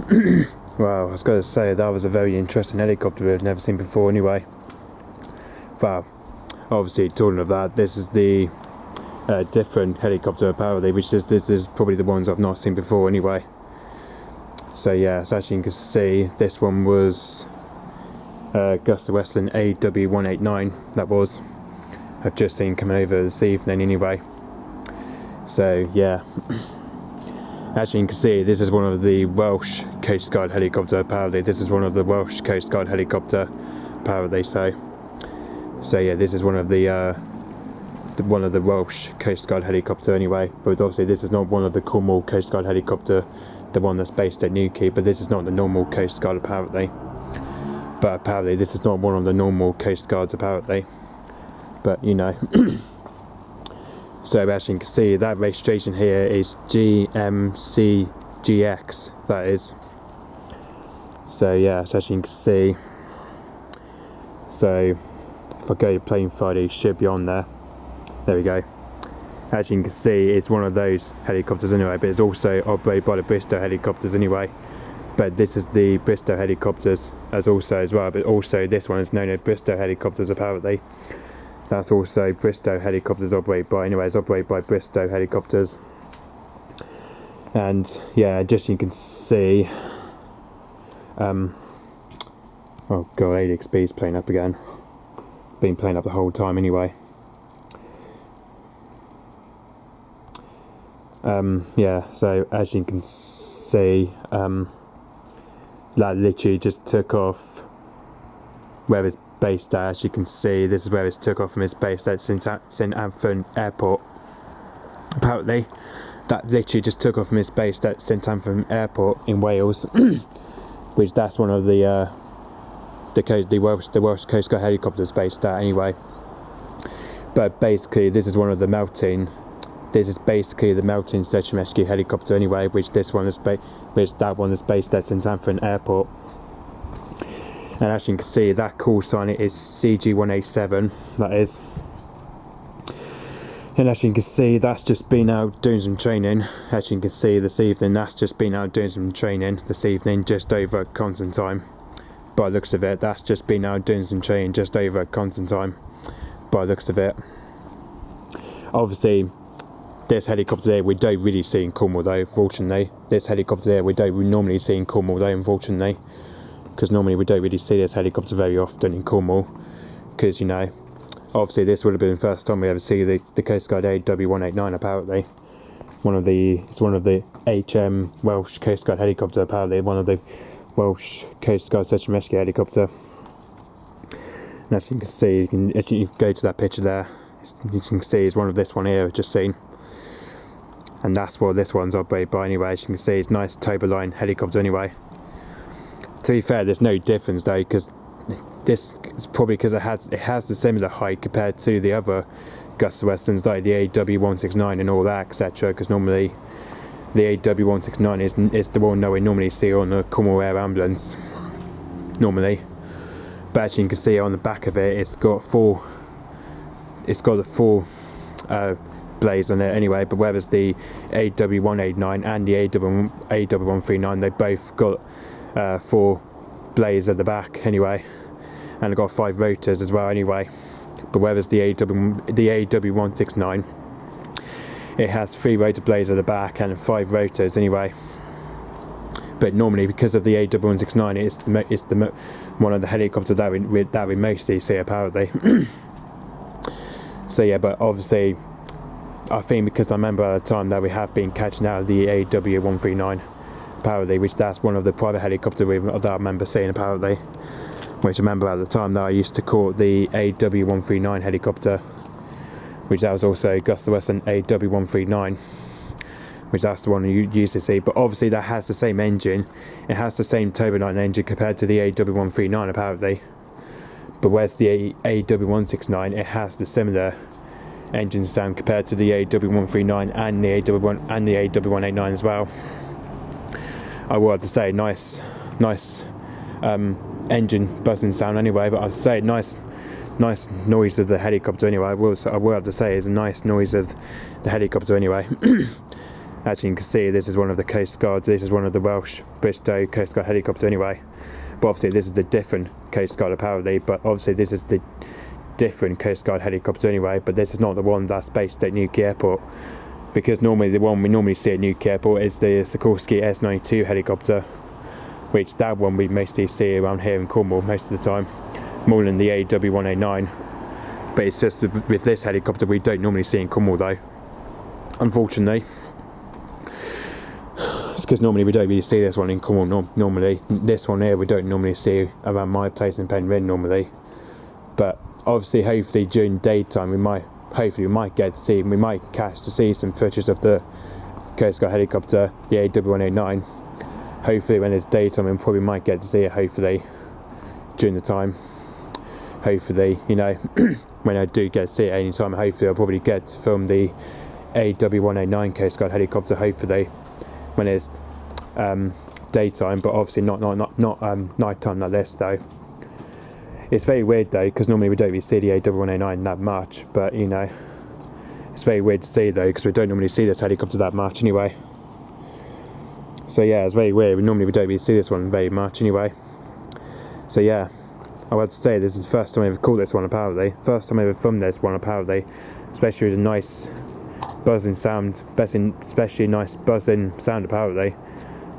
Well, I was going to say that was a very interesting helicopter we've never seen before anyway. Well, obviously talking of that, this is the different helicopter apparently, which this is probably the ones I've not seen before anyway. So yeah, so as you can see, this one was Agustawestland AW189, that was. I've just seen coming over this evening anyway. So yeah, as you can see, this is one of the Welsh Coast Guard helicopter apparently. This is one of the Welsh Coast Guard helicopter apparently. So yeah, this is one of the Welsh Coast Guard helicopter anyway. But obviously this is not one of the Cornwall Coast Guard helicopter, the one that's based at Newquay. But this is not the normal Coast Guard apparently. But apparently this is not one of the normal Coast Guards apparently. But you know. So as you can see, that registration here is G-MCGX, that is. So yeah, so as you can see, so if I go to plane Friday, it should be on there. There we go. As you can see, it's one of those helicopters anyway, but it's also operated by the Bristow helicopters anyway. But this is the Bristow helicopters as well, but also this one is known as Bristow helicopters apparently. That's also Bristow helicopters operated by, anyways, operated by Bristow helicopters. And yeah, just you can see, oh god, ADXB is playing up again. Been playing up the whole time anyway. Yeah, so as you can see, that literally just took off where it's based at. As you can see, this is where it took off from its base at St Anthony Airport. Apparently, that literally just took off from its base at St Anthony Airport in Wales, which that's one of the Welsh Coast Guard helicopters based at anyway. But basically, this is one of the melting. This is basically the melting search and rescue helicopter anyway, which that one is based at St Anthony Airport. And as you can see, that call sign is CG187, that is. And as you can see, that's just been out doing some training. As you can see this evening, that's just been out doing some training this evening, just over Constantine. By the looks of it, that's just been out doing some training just over Constantine. By the looks of it. Obviously, this helicopter there we don't really see in Cornwall though, unfortunately. This helicopter there we don't normally see in Cornwall though, unfortunately. Because normally we don't really see this helicopter very often in Cornwall, because you know, obviously this would have been the first time we ever see the Coast Guard AW189 apparently. It's one of the HM Welsh Coast Guard helicopter apparently, one of the Welsh Coast Guard search and rescue helicopter. And as you can see, if you go to that picture there, you can see it's one of this one here I've just seen. And that's what this one's operated by anyway. As you can see, it's nice Toberline helicopter anyway. To be fair, there's no difference though, because this is probably because it has the similar height compared to the other Agustawestlands, like the AW189 and all that, etc. Because normally the AW189 is the one that we normally see on the Cornwall Air Ambulance normally. But as you can see on the back of it, it's got the four blades on it anyway. But whereas the AW189 and the AW139, they both got 4 blades at the back anyway, and I've got 5 rotors as well anyway. But whereas the AW169, it has 3 rotor blades at the back and 5 rotors anyway. But normally, because of the AW169, it's the one of the helicopters that we mostly see apparently. So yeah, but obviously I think because I remember at the time that we have been catching out of the AW139 apparently, which that's one of the private helicopters that I remember seeing apparently, which I remember at the time that I used to call the AW139 helicopter, which that was also Agustawestland AW139, which that's the one you used to see. But obviously that has the same engine, it has the same turbine engine compared to the AW139 apparently. But whereas the AW169, it has the similar engine sound compared to the AW139 and the AW189 as well. I would have to say nice engine buzzing sound anyway, but I'd say nice noise of the helicopter anyway. I will have to say it's a nice noise of the helicopter anyway. As you can see, this is one of the Coast Guard, this is one of the Welsh Bristow Coast Guard helicopter anyway. But obviously this is the different Coast Guard apparently, but obviously this is the different Coast Guard helicopter anyway, but this is not the one that's based at Newquay Airport, because normally the one we normally see at Newquay Airport is the Sikorsky S92 helicopter, which that one we mostly see around here in Cornwall most of the time, more than the AW189. But it's just with this helicopter we don't normally see in Cornwall though, unfortunately. It's because normally we don't really see this one in Cornwall. Normally this one here we don't normally see around my place in Penryn normally. But obviously, hopefully during daytime we might get to see, we might catch to see some footage of the Coast Guard helicopter, the AW189. Hopefully when it's daytime we probably might get to see it, hopefully during the time. Hopefully, you know, when I do get to see it any time, hopefully I'll probably get to film the AW189 Coast Guard helicopter, hopefully when it's daytime, but obviously not night time like this though. It's very weird though, because normally we don't really see the AW189 that much, but you know, it's very weird to see though, because we don't normally see this helicopter that much anyway. So yeah, it's very weird. Normally we don't really see this one very much anyway. So yeah, I would say this is the first time I ever caught this one apparently. First time I ever filmed this one apparently, especially with a nice buzzing sound, especially nice buzzing sound apparently.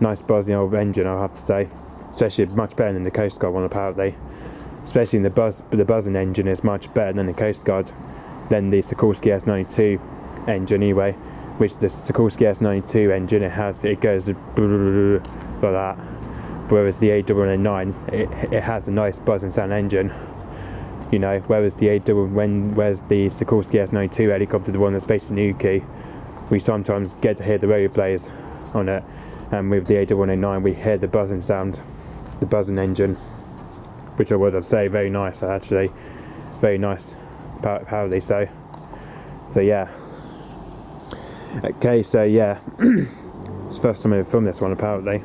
Nice buzzing old engine, I'll have to say. Especially much better than the Coast Guard one apparently. Especially in the buzzing engine is much better than the Coast Guard, than the Sikorsky S92 engine anyway. Which the Sikorsky S92 engine, it goes like that. Whereas the AW189, it has a nice buzzing sound engine. You know, whereas the Sikorsky S92 helicopter, the one that's based in Newquay, we sometimes get to hear the radio plays on it, and with the AW189 we hear the buzzing sound, the buzzing engine, which I would say very nice actually, very nice apparently. So yeah. Okay, so yeah, it's the first time I ever filmed this one apparently,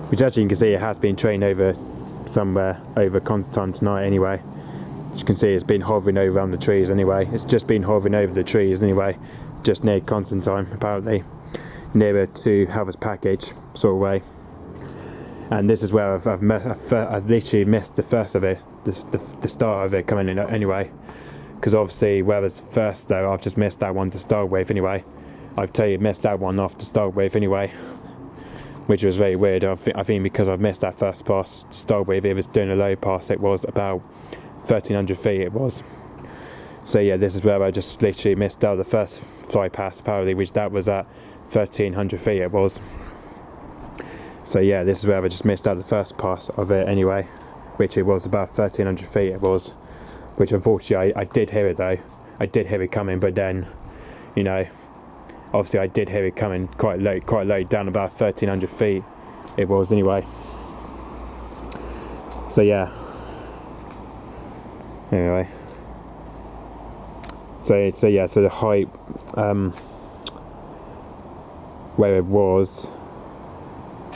which as you can see it has been trained over somewhere over Constantine tonight anyway. As you can see it's been hovering over on the trees anyway, it's just been hovering over the trees anyway, just near Constantine apparently, nearer to Halver's Package sort of way. And this is where I've literally missed the first of it, the start of it coming in anyway, because obviously whereas first though I've just missed that one to start with anyway. I've totally missed that one off to start with anyway, which was very weird. I think because I've missed that first pass to start with, it was doing a low pass, it was about 1300 feet it was. So yeah, this is where I just literally missed out the first fly pass apparently, which that was at 1300 feet it was. So yeah, this is where I just missed out the first pass of it anyway, which it was about 1300 feet it was, which unfortunately I did hear it though. I did hear it coming, but then, you know, obviously I did hear it coming quite low, down about 1300 feet it was anyway. So yeah. Anyway. So yeah, so the height where it was,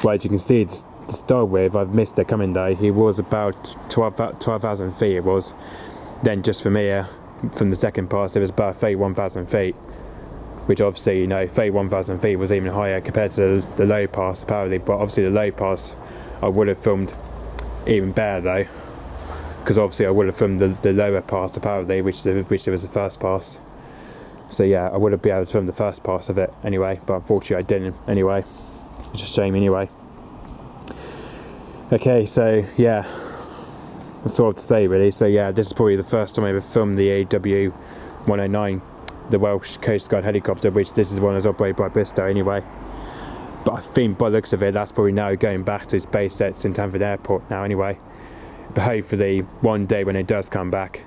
well, as you can see to start with, I've missed it coming though. It was about 12,000 feet it was. Then just from here, from the second pass, it was about 31,000 feet. Which obviously, you know, 31,000 feet was even higher compared to the low pass apparently. But obviously the low pass I would have filmed even better though, because obviously I would have filmed the lower pass apparently, which there was the first pass. So yeah, I would have been able to film the first pass of it anyway, but unfortunately I didn't anyway. It's a shame anyway. Okay, so yeah, that's all I have to say really. So yeah, this is probably the first time I ever filmed the AW189, the Welsh Coast Guard helicopter, which this is one that's operated by Bristow anyway. But I think by the looks of it, that's probably now going back to its base at St Anford Airport now anyway. But hopefully one day when it does come back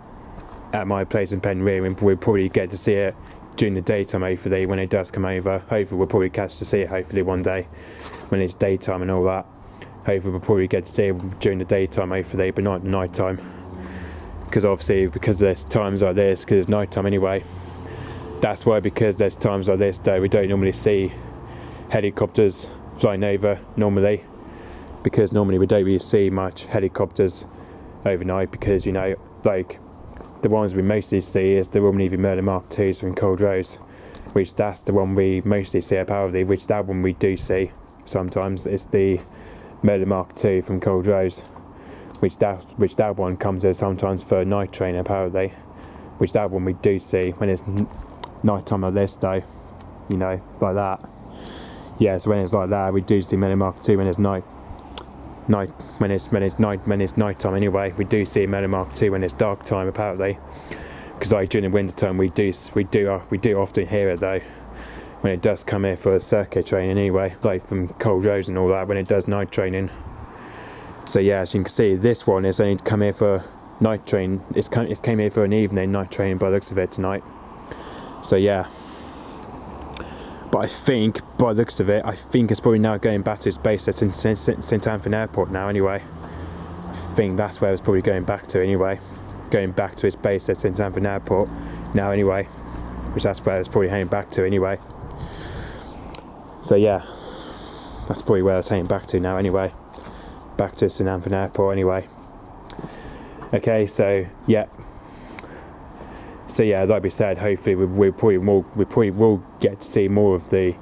at my place in Penryn, we'll probably get to see it during the daytime hopefully when it does come over. Hopefully we'll probably catch to see it hopefully one day when it's daytime and all that. Hopefully we'll probably get to see it during the daytime hopefully, but not at night time. Because obviously, because there's times like this, because it's night time anyway. That's why, because there's times like this though, we don't normally see helicopters flying over normally, because normally we don't really see much helicopters overnight, because, you know, like the ones we mostly see is the Royal Navy Merlin Mark IIs from Cold Rose, which that's the one we mostly see apparently, which that one we do see sometimes. It's the Merlin Mark II from Cold Rose, which that one comes there sometimes for night training apparently, which that one we do see when it's night time like this though, you know, it's like that. Yeah, so when it's like that, we do see Merlin Mark II when it's night time anyway. We do see Merlin Mark II when it's dark time apparently, because like during the winter time we do often hear it though when it does come here for circuit training anyway, like from Cold Rose and all that, when it does night training. So yeah, as you can see, this one is only come here for night training. It's came here for an evening night training by the looks of it tonight. So yeah, but I think by the looks of it, I think it's probably now going back to its base at St Anthony Airport now anyway. I think that's where it's probably going back to anyway, going back to its base at St Anthony Airport now anyway, which that's where it's probably heading back to anyway. So yeah, that's probably where it's heading back to now anyway, back to St Anthony Airport anyway. Okay, so yeah, like we said, hopefully we probably will get to see more of the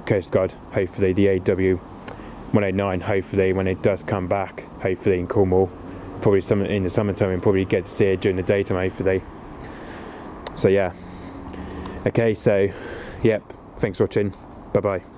Coast Guard, hopefully the AW189, hopefully when it does come back, hopefully in Cornwall, probably in the summertime, we'll probably get to see it during the daytime hopefully. So yeah, okay, so yep, thanks for watching, bye bye.